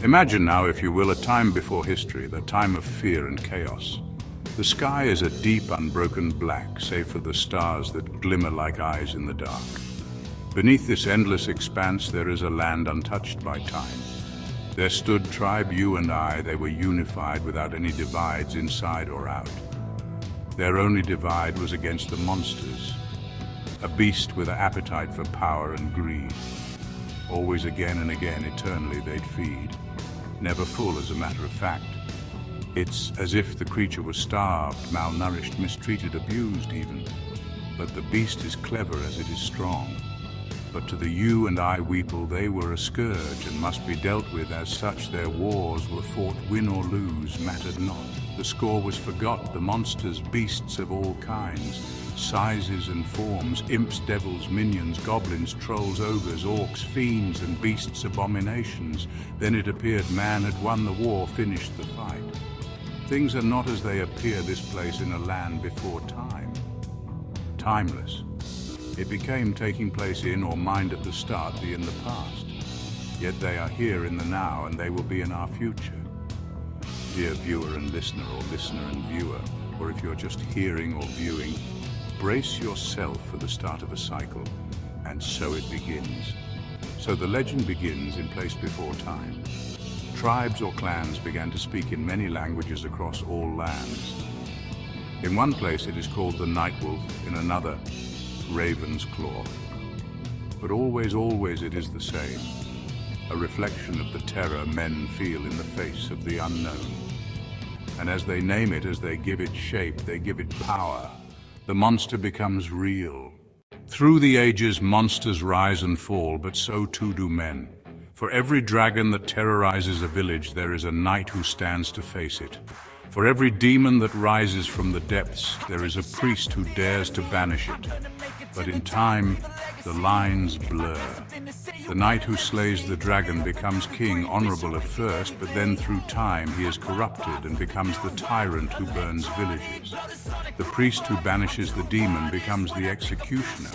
Imagine now, if you will, a time before history, the time of fear and chaos. The sky is a deep, unbroken black, save for the stars that glimmer like eyes in the dark. Beneath this endless expanse, there is a land untouched by time. There stood tribe you and I. They were unified without any divides inside or out. Their only divide was against the monsters, a beast with an appetite for power and greed. Always again and again, eternally they'd feed, never full as a matter of fact. It's as if the creature was starved, malnourished, mistreated, abused even. But the beast is clever as it is strong. But to the you and I weeple, they were a scourge and must be dealt with as such. Their wars were fought, win or lose, mattered not. The score was forgot, the monsters, beasts of all kinds, sizes and forms, imps, devils, minions, goblins, trolls, ogres, orcs, fiends and beasts, abominations. Then it appeared man had won the war, finished the fight. Things are not as they appear this place in a land before time. Timeless. It became taking place in or mind at the start, the in the past. Yet they are here in the now, and they will be in our future. Dear viewer and listener, or listener and viewer, or if you're just hearing or viewing, brace yourself for the start of a cycle, and so it begins. So the legend begins in place before time. Tribes or clans began to speak in many languages across all lands. In one place it is called the night wolf, in another, raven's claw. But always, always it is the same, a reflection of the terror men feel in the face of the unknown. And as they name it, as they give it shape, they give it power, the monster becomes real. Through the ages, monsters rise and fall, but so too do men. For every dragon that terrorizes a village, there is a knight who stands to face it. For every demon that rises from the depths, there is a priest who dares to banish it. But in time, the lines blur. The knight who slays the dragon becomes king, honorable at first, but then through time he is corrupted and becomes the tyrant who burns villages. The priest who banishes the demon becomes the executioner,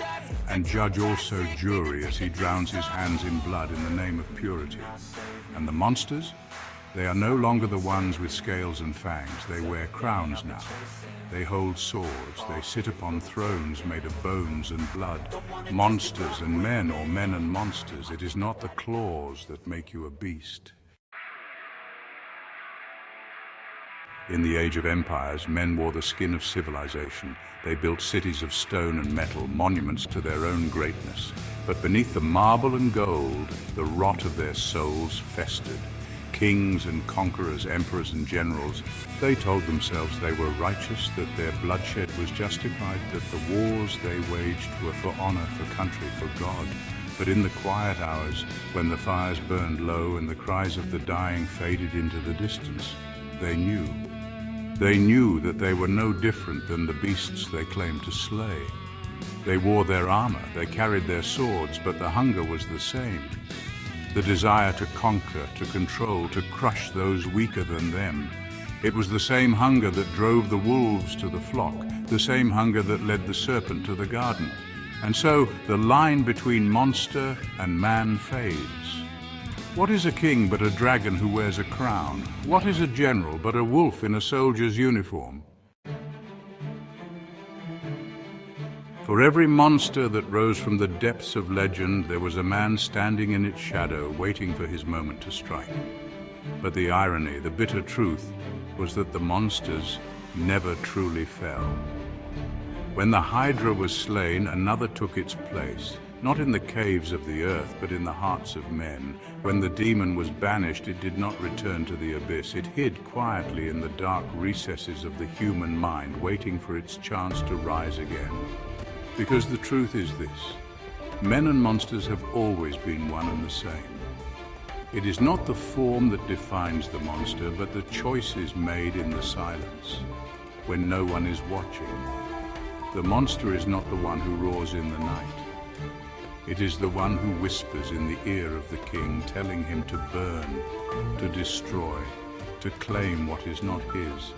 and judge also jury as he drowns his hands in blood in the name of purity. And the monsters? They are no longer the ones with scales and fangs. They wear crowns now. They hold swords. They sit upon thrones made of bones and blood. Monsters and men, or men and monsters. It is not the claws that make you a beast. In the age of empires, men wore the skin of civilization. They built cities of stone and metal, monuments to their own greatness. But beneath the marble and gold, the rot of their souls festered. Kings and conquerors, emperors and generals, they told themselves they were righteous, that their bloodshed was justified, that the wars they waged were for honor, for country, for God. But in the quiet hours, when the fires burned low and the cries of the dying faded into the distance, they knew. They knew that they were no different than the beasts they claimed to slay. They wore their armor, they carried their swords, but the hunger was the same. The desire to conquer, to control, to crush those weaker than them. It was the same hunger that drove the wolves to the flock, the same hunger that led the serpent to the garden. And so the line between monster and man fades. What is a king but a dragon who wears a crown? What is a general but a wolf in a soldier's uniform? For every monster that rose from the depths of legend, there was a man standing in its shadow, waiting for his moment to strike. But the irony, the bitter truth, was that the monsters never truly fell. When the Hydra was slain, another took its place, not in the caves of the earth, but in the hearts of men. When the demon was banished, it did not return to the abyss. It hid quietly in the dark recesses of the human mind, waiting for its chance to rise again. Because the truth is this: men and monsters have always been one and the same. It is not the form that defines the monster, but the choices made in the silence, when no one is watching. The monster is not the one who roars in the night. It is the one who whispers in the ear of the king, telling him to burn, to destroy, to claim what is not his.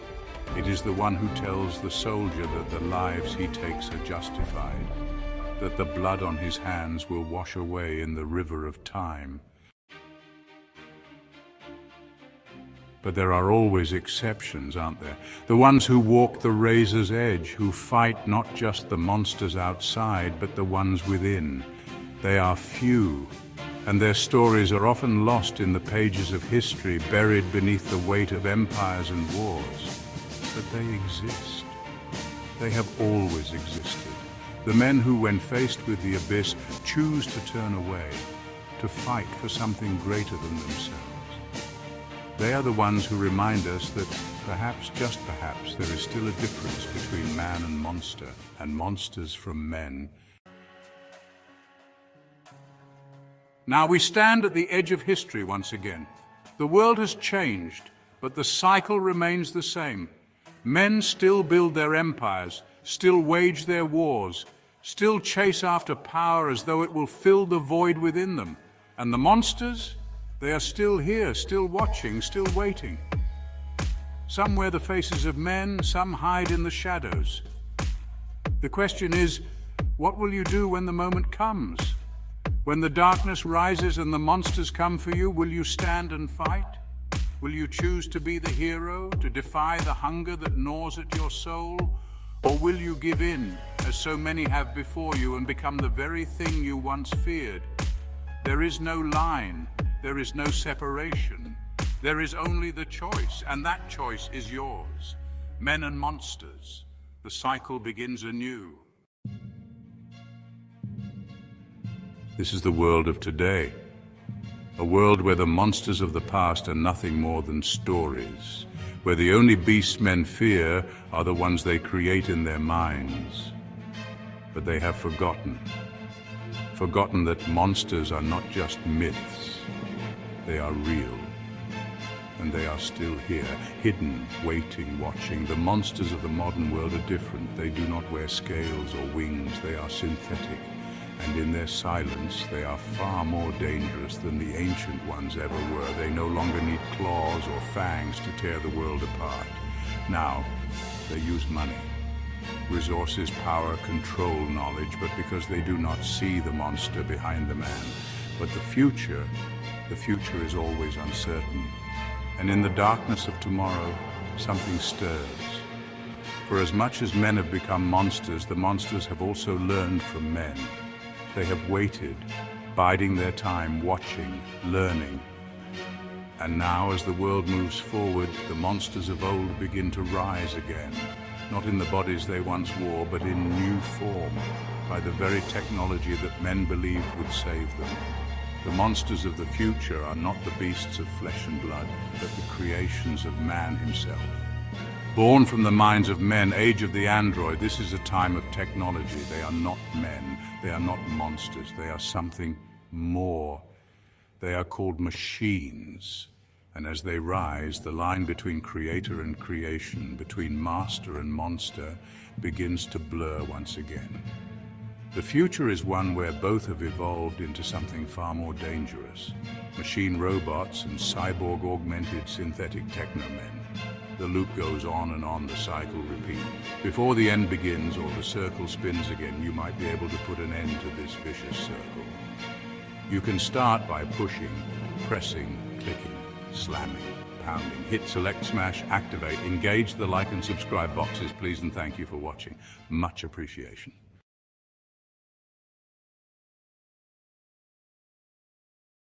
It is the one who tells the soldier that the lives he takes are justified, that the blood on his hands will wash away in the river of time. But there are always exceptions, aren't there? The ones who walk the razor's edge, who fight not just the monsters outside, but the ones within. They are few, and their stories are often lost in the pages of history, buried beneath the weight of empires and wars. But they exist. They have always existed. The men who, when faced with the abyss, choose to turn away, to fight for something greater than themselves. They are the ones who remind us that perhaps, just perhaps, there is still a difference between man and monsters from men. Now we stand at the edge of history once again. The world has changed, but the cycle remains the same. Men still build their empires, still wage their wars, still chase after power as though it will fill the void within them. And the monsters? They are still here, still watching, still waiting. Some wear the faces of men, some hide in the shadows. The question is, what will you do when the moment comes? When the darkness rises and the monsters come for you, will you stand and fight? Will you choose to be the hero, to defy the hunger that gnaws at your soul? Or will you give in, as so many have before you, and become the very thing you once feared? There is no line. There is no separation. There is only the choice, and that choice is yours. Men and monsters, the cycle begins anew. This is the world of today, a world where the monsters of the past are nothing more than stories, where the only beasts men fear are the ones they create in their minds. But they have forgotten that monsters are not just myths. They are real, and they are still here, hidden, waiting, watching. The monsters of the modern world are different. They do not wear scales or wings. They are synthetic, and in their silence, they are far more dangerous than the ancient ones ever were. They no longer need claws or fangs to tear the world apart. Now, they use money, resources, power, control, knowledge, but because they do not see the monster behind the man. But the future is always uncertain. And in the darkness of tomorrow, something stirs. For as much as men have become monsters, the monsters have also learned from men. They have waited, biding their time, watching, learning. And now, as the world moves forward, the monsters of old begin to rise again, not in the bodies they once wore, but in new form, by the very technology that men believed would save them. The monsters of the future are not the beasts of flesh and blood, but the creations of man himself. Born from the minds of men, age of the android, this is a time of technology. They are not men, they are not monsters, they are something more. They are called machines. And as they rise, the line between creator and creation, between master and monster, begins to blur once again. The future is one where both have evolved into something far more dangerous. Machine robots and cyborg-augmented synthetic technomen. The loop goes on and on, the cycle repeats. Before the end begins or the circle spins again, you might be able to put an end to this vicious circle. You can start by pushing, pressing, clicking, slamming, pounding. Hit, select, smash, activate. Engage the like and subscribe boxes, please, and thank you for watching. Much appreciation.